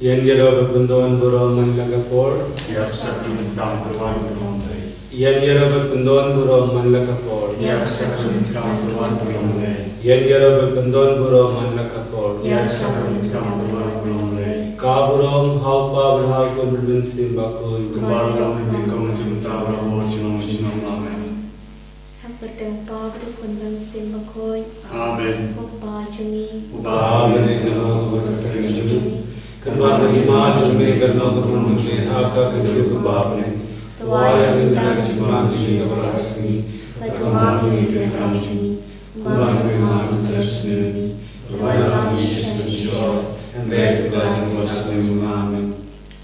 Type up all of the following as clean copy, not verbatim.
Yen Yeroba Kundon Buro Manlakafor. Yaksakum Tam Purwan Purwande. Yen Yeroba Kundon Buro Manlakafor. Yaksakum Tam Purwan Purwande. Yen Yeroba Kundon Buro Manlakafor. Yaksakum Tam Purwan Purwande. Kaburom Halpa Brha Kundun Simbako. Kubaram Bikom Junta Bravo Chinom Chinom Amen. Hapatang Pablo Kundang Simbakoi. Amen. Upa Jumi. Amen. Namo Karma Mahima Jume Karma Gurun Jume Haka Kandru Kubapne Tuaya Nindaka Juman Jume Kavarasni Karma Nindaka Jumi. Kubaram Mahima Kusasni. Kubaram Yishun Shor. And make the blood and wash them. Amen.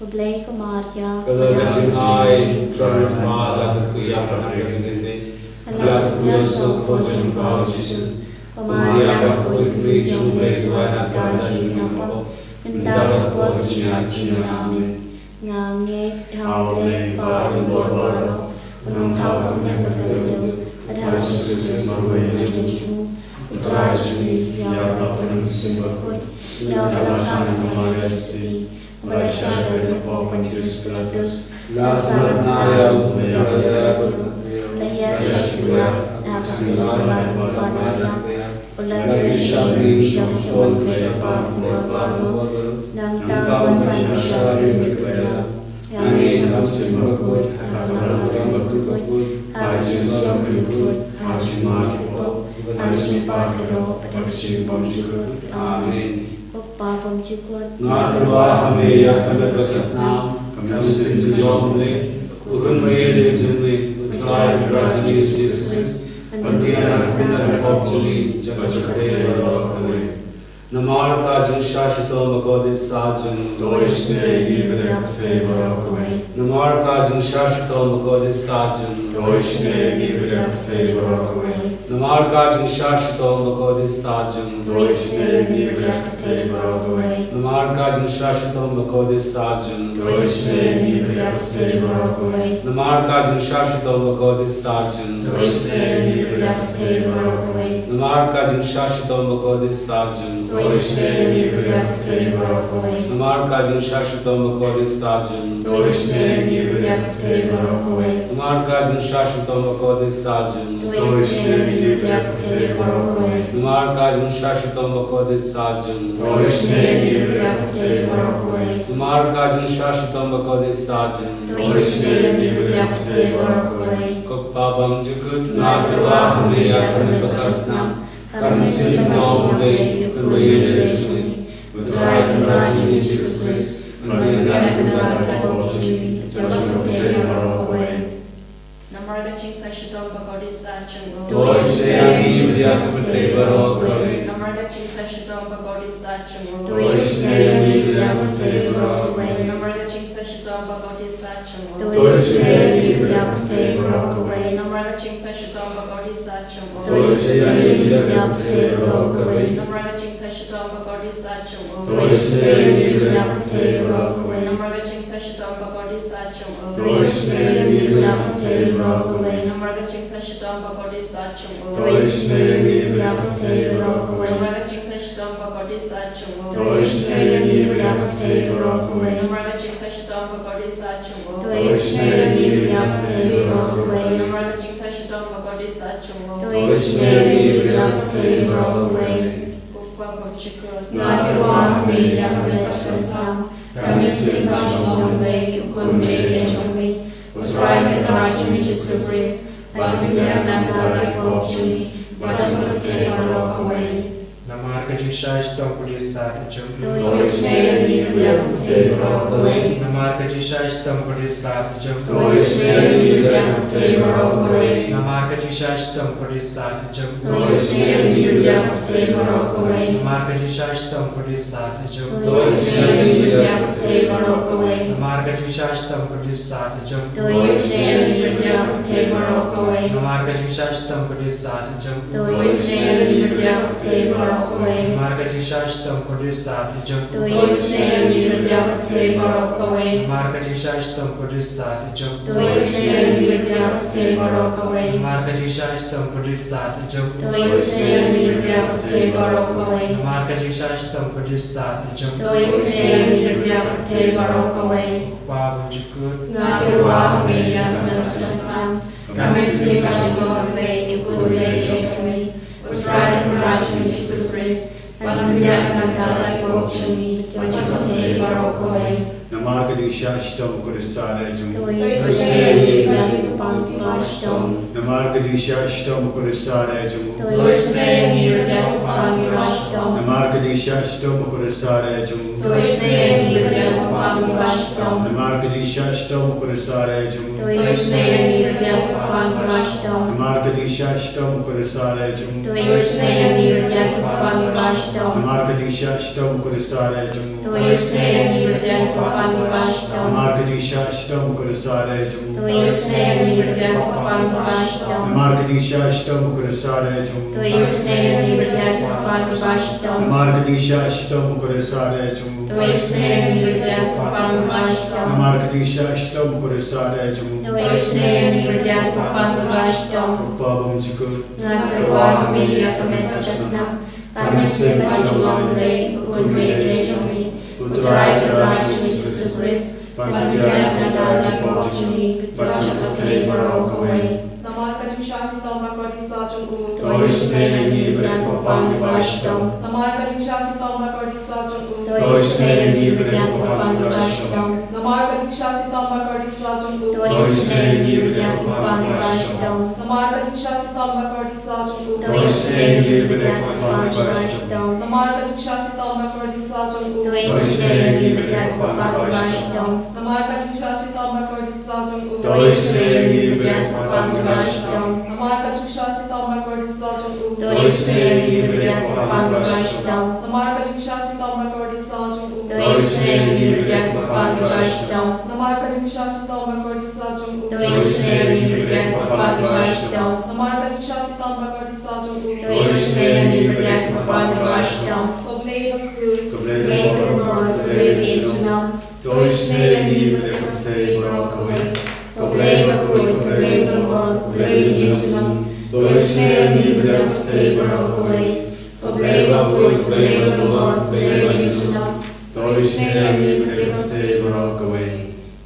Ublay Kumarya. Kadar Jinai Travel Mala Kuya Panakinde Allah Kuya Sok Pojan Paujisu Kumarya Kuitri Jume Tuana Taji Nampo Indala Pojan Amen. Ngange Haule Param Borbaro. Unantau Mepatalu. Adhasus Marway Juju. Utrajani Yarapan Simbakoi. Yavalasana Majesty. Vaishara Popantis Pilatus. Lasarnaya Umaya Layashua. Aksasana Paramaya. Ulanishari Shafon Shapan Borbaro. Nantau Mashari Mikwela. Angin Simbakoi. Hakaram Bakukoi. Hajis Lakrikut. Hajimakipot. Hajipakado. Pakshim Pomchikut. Amen. Upa Pomchikut. Ngatwa Hameya Kamabakasnam Kamisin Jomle Ugunmaye Jumle Utrai Rajni Jesus Pandiana Kundan Populi Jakachakre Vakame Namar Kajun Shashito Makodis Sajun Doishne Gibedekte Barakaway. Namar Kajun Shashito Makodis Sajun Doishne Gibedekte Barakaway. Namar Kajun Shashito Makodis Sajun Doishne Gibedekte Barakaway. Namar Kajun Shashito Makodis Sajun Doishne Gibedekte Barakaway. Namar Kajun Shashito Makodis Sajun Doishne Gibedekte Barakaway. Namar Kajun Shashito Makodis Sajun Doishne Gibedekte Barakaway. Namar Kajun Shashito Makodis Sajun Doishne Gibedekte Barakaway. Namar Kajun Shashito Makodis Sajun Doishne Gibedekte Barakaway. Namar Kajun Shashito Makodis Sajun Doishne Gibedekte Barakaway. Namar Kajun Shashito Makodis Sajun Doishne Gibedekte Barakaway. Kupabam Jukut Natwa Hameya Kamabakasnam Kamisin Jomle Ugunmaye Jumle Utrai Rajni Jesus Pandiana Kundan Populi Jakachakre Vakame Namarga Chingsa Shito Bagodi Sachung. Doishne Gibedekte Barakaway Namarga Chingsa Shito Bagodi Sachung. Doishne Gibedekte Barakaway Namarga Chingsa Shito Bagodi Sachung. Doishne Gibedekte Barakaway Namarga Chingsa Shito Bagodi Sachung. Doishne Gibedekte Barakaway Namarga Chingsa Shito Bagodi Sachung. Doishne Gibedekte Barakaway Namarga Chingsa Shito Bagodi Sachung. Doishne Gibedekte Barakaway Namarga Chingsa Shito Bagodi Sachung. Doishne Gibedekte Barakaway Namarga Chingsa Shito Bagodi Sachung. Doishne Gibedekte Barakaway Namarga Chingsa Shito Bagodi Sachung. Doishne Gibedekte Barakaway Namarga Chingsa Shito Bagodi Sachung. Doishne Gibedekte Barakaway Upa Pomchikut. Natwa Hameya Kamabakasnam Kamisin Jomle Ugunmaye Jumle Utrai Rajni Jesus Pandiana Kundan Populi Jakachakre Vakame Namar Kajisha Shtom Pudisa Jum. Doishne Gibedekte Barakaway Namar Kajisha Shtom Pudisa Jum. Doishne Gibedekte Barakaway Namar Kajisha Shtom Pudisa Jum. Doishne Gibedekte Barakaway Namar Kajisha Shtom Pudisa Jum. Doishne Gibedekte Barakaway Namar Kajisha Shtom Pudisa Jum. Doishne Gibedekte Barakaway Namar Kajisha Shtom Pudisa Jum. Doishne Gibedekte Barakaway Baroque away. Marga Jishashtam Kodisa Ijam. To his name you Yakute Baroque away. Marga Jishashtam Kodisa Ijam. To his name you Yakute Baroque away. Marga Jishashtam Kodisa Ijam. To his name you Yakute Baroque away. Marga Jishashtam Kodisa Ijam. To his name you Yakute Baroque away. Baba Jukut. Nakiwa me Yakmasam. Kami Pagaway, you could relate to me. Was right and right in Jesus Christ. And we like to me. Yakute Baroque away. Namargadisha Shtom Kurisare To Jum. his name you Yakupang Namargadisha Shtom Kurisare Jum. To his name you Yakupang Namargadisha Shtom Kurisare Jum. To his name you Yakupang Namargadisha Shtom Kurisare Jum. To his name you Yakupang Namargadisha Shtom Kurisare Jum. To his name you Yakupang Namargadisha Shtom Kurisare Jum. To his name you Yakupang Namargadisha Shtom Kurisare Jum. To his name you Yakupang Namargadisha Shtom Kurisare Jum. To his name you Yakupang Namargadisha Shtom Kurisare Jum. To his name you Yakupang Namargadisha Shtom Kurisare Jum. To his name you Yakupang Babam Jukut. Nagawa me Yakametasnam. Kami Sibajulong would make to me. Would try to write to Jesus Christ. Pagbiyak na dali po to me. Pagbiyak Baroque away. Namarka Jishashita Makadisa Jungu. To his name you Yakupang Bashtam. Namarka Jishashita Makadisa Jungu. To his name you Yakupang Namarka Jishashita Makadisa Jungu. To his name you Yakupang Namarka Jishashita Makadisa Jungu. To his name you Yakupang Namarka Jishashita Makadisa Jungu. To his name you Yakupang Namarka Jishashita Makadisa Jungu. To his name you Yakupang Namarka Jishashita Makadisa Jungu. To his name you Yakupang Namarka Jishashita Makadisa Jungu. To his name you Yakupang Namarka Jishashita Makadisa Jungu. To his name you Yakupang Namarka Jishashita Makadisa Jungu. To his name you Yakupang Oblay the good. May the Lord live into now. To his name you Yakute Baroque away. Oblay the good, oblay the Lord live into now. To his name you Yakute Baroque away. Oblay the good, oblay the Lord live into now. To his name you Yakute Baroque away.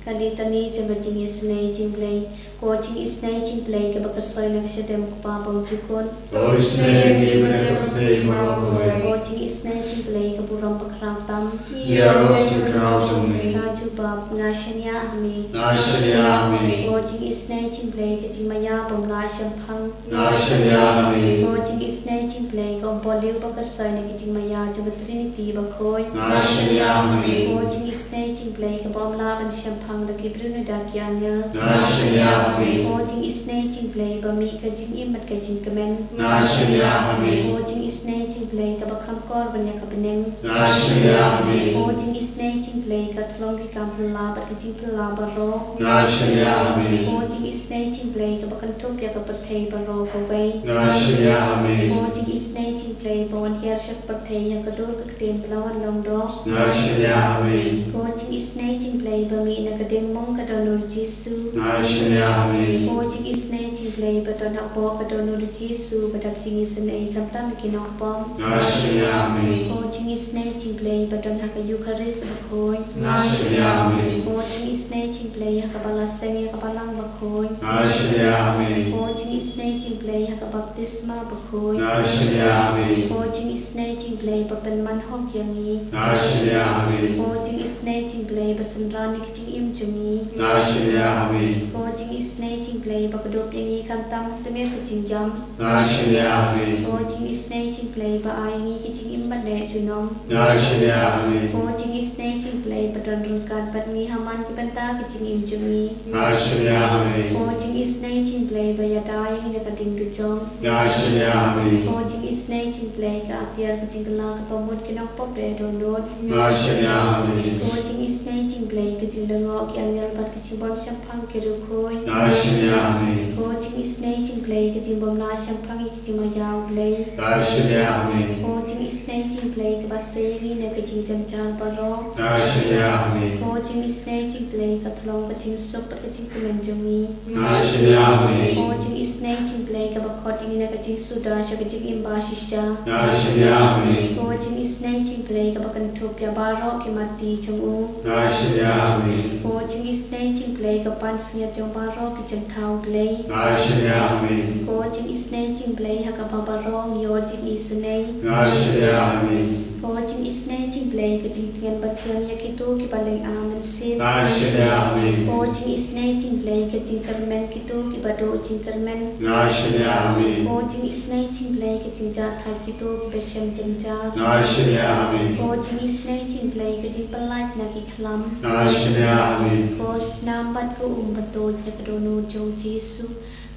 Kalitani jabajing is nating play. Coaching is nating play. Kabakasoy na siya dem kupabang jukon. To his name you Yakute Baroque away. Coaching is nating play. Kaburang pakrautam. Yaros and crowds of me. Najubab nashanya ami. Nashanyami. Coaching is nating play. Kajimaya pang nasham pang. Nashanyami. Coaching is nating play. Kampoliw pakasoy na kajimaya jabatrinity bakoy. Nashanyami. Coaching is nating play. Kabam laban siyang pang nagibruno dakyanya. Nashanyami. Coaching is nating play. Bami kajing imat kajing kamen. Nashanyami. Coaching is nating play. Kabakam korban ya kapeneng. Nashanyami. Coaching is nating play. Katlong kikam pelabat kajing pelabat ro. Nashanyami. Coaching is nating play. Kabakan tuk ya kapatay baro kaway. Nashanyami. Coaching is nating play. Bawan hiarsyat patay yang kadur kakten pelawan longdo. Nashanyami. Coaching is nating play. Bami nagadeng mong kadonur Jesu. Nashanyami. Coaching is nating play. Badon akbo kadonur Jesu. Badap jingis na ikamtam kinokpom. Nashanyami. Coaching is nating play. Badon haka Eucharist bakoy. Nashanyami. Coaching is nating play. Haka balaseng kapalang bakoy. Nashanyami. Coaching is nating play. Haka baptisma bakoy. Nashanyami. Coaching is nating play. Papan manhok yangi. Nashanyami. Coaching is nating play. Basandrani kiching imjumi. Nashanyami. Coaching is nating play. Bakadop yangi kantam tamir kiching jam. Nashanyami. Coaching is nating play. Baayingi kiching imbat na junom. Nashiyami, O Jing is nating play, but on Runkat, but me Haman Kibanta, Jing in Jimmy. Nashiyami, O Jing is nating play, by a dying in a cutting to Jong. Nashiyami, O Jing is nating play, Katia, Jingalaka, Pomut, Kinok Pop, Red or Lord. Nashiyami, O Jing is nating play, Katil the Rock, Yellow, but Kitibom Shampang Kirukoi. Nashiyami, O Jing is nating play, Kitibom La Shampang, Kitimaya play. Nashiyami, O Jing is nating play, Kabasari, Nakaji Jamjal Baro. Nashiyami, O Jing is nating play, Katlong, Kating Sup, Kating Kumanjumi. Nashiyami, O Jing is nating play, Kabakoting in a Kating Sudash, Kating Imbashisha. Nashiyami, O Jing is nating play, Kabakantopia Baro, Kimati Chungu. Nashiyami, O Jing is nating play, Kapansia Jambaro, Kitchen Town play. Nashiyami, O Jing is nating play, Hakababaro, Yo Jing is name. Nashiyami, O Jing is nating play, Kating Tian Batian Yakito, Kibaling Amen Sip. Nashiyami, O Jing is nating play, Kating Karmen Kito, Kibado Jing Karmen. Nashiyami, O Jing is nating play, Kating Jathai Kito, Kibasham Jamja. Nashiyami, O Jing is nating play, Kating Palait Naki Klam. Nashiyami, O Snam Bat Ko Umbato, Yakadono Jo Jesu.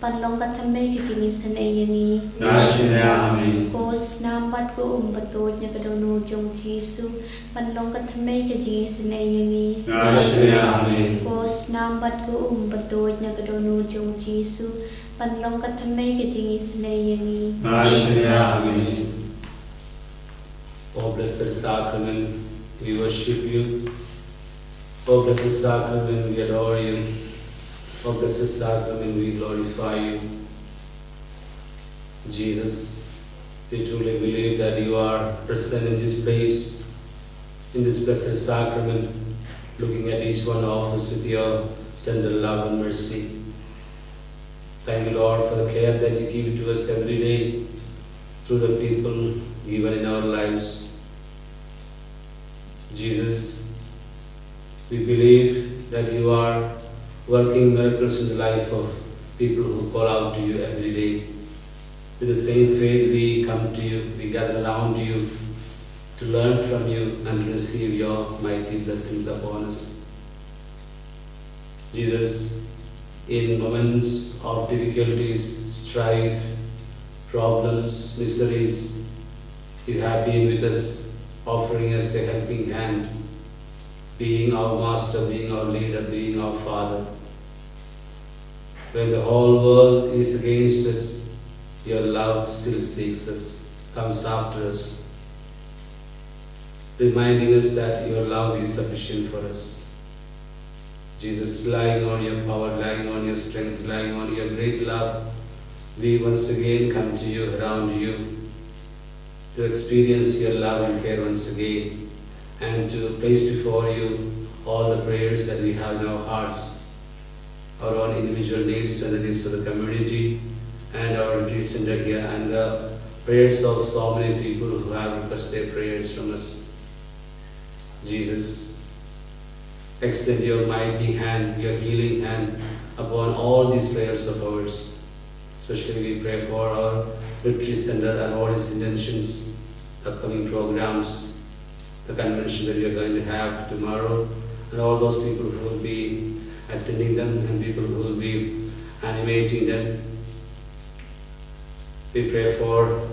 Panlong Katame Kating is an Ayani. Nashiyami, O Snam Bat Ko Umbato, Yakadono Jo Jesu. Panlong Katame Kating is an Ayani. Nashiyami, O Snam Bat Ko Umbato, Yakadono Jo Jesu. Panlong Katame Kating is an Ayani. Nashiyami, O blessed sacrament, we worship you. O blessed sacrament, we adore you. O blessed sacrament, we glorify you. Jesus, we truly believe that you are present in this place, in this blessed sacrament, looking at each one of us with your tender love and mercy. Thank you, Lord, for the care that you give to us every day through the people given in our lives. Jesus, we believe that you are working miracles in the life of people who call out to you every day. With the same faith, we come to you, we gather around you to learn from you and receive your mighty blessings upon us. Jesus, in moments of difficulties, strife, problems, miseries, you have been with us, offering us a helping hand, being our master, being our leader, being our father. When the whole world is against us, your love still seeks us, comes after us, reminding us that your love is sufficient for us. Jesus, relying on your power, relying on your strength, relying on your great love, we once again come to you, around you, to experience your love and care once again, and to place before you all the prayers that we have in our hearts, our own individual needs and the needs of the community, and our retreat center here, and the prayers of so many people who have requested their prayers from us. Jesus, extend your mighty hand, your healing hand upon all these prayers of ours. Especially we pray for our retreat center and all its intentions, upcoming programs, the convention that we are going to have tomorrow, and all those people who will be attending them and people who will be animating them. We pray for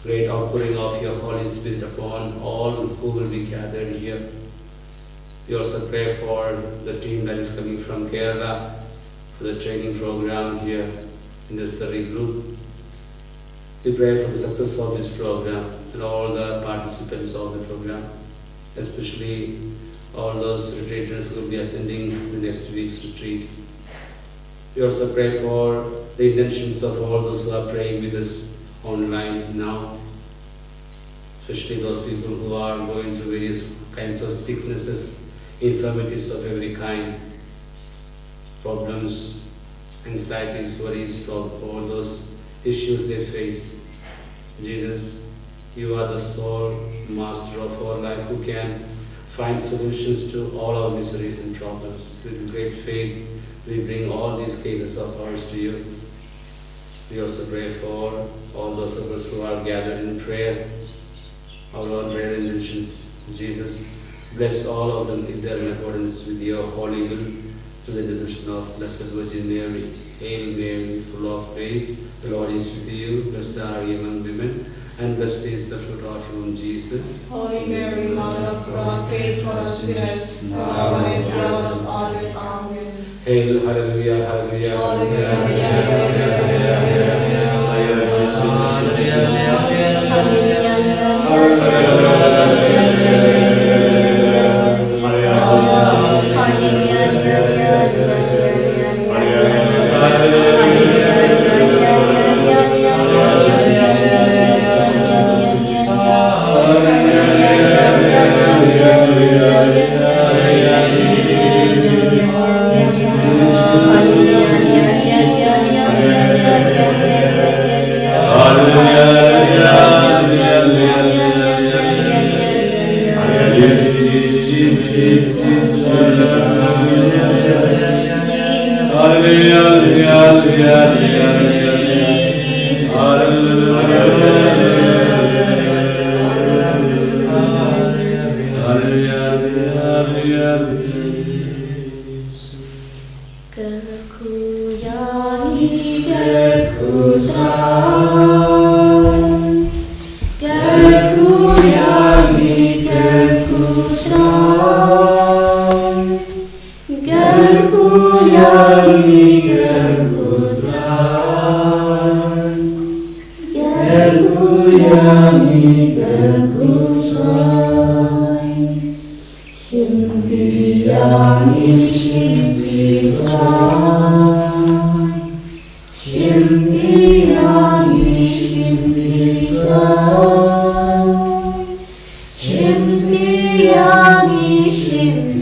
great outpouring of your Holy Spirit upon all who will be gathered here. We also pray for the team that is coming from Kerala for the training program here in the Surrey group. We pray for the success of this program and all the participants of the program, especially all those retreaters who will be attending the next week's retreat. We also pray for the intentions of all those who are praying with us online now, especially those people who are going through various kinds of sicknesses, infirmities of every kind, problems, anxieties, worries, for all those issues they face. Jesus, you are the sole master of our life who can find solutions to all our miseries and problems. With great faith, we bring all these cases of ours to you. We also pray for all those of us who are gathered in prayer, our Lord, prayer intentions. Jesus, bless all of them if they are in accordance with your holy will, to the intercession of Blessed Virgin Mary. Hail Mary, full of grace, the Lord is with you. Blessed are you among women, and blessed is the fruit of your womb, Jesus. Holy Mary, Mother of God, pray for us sinners, now and at the hour of our death. Amen. Hail, hallelujah, hallelujah, hallelujah, Shimpi,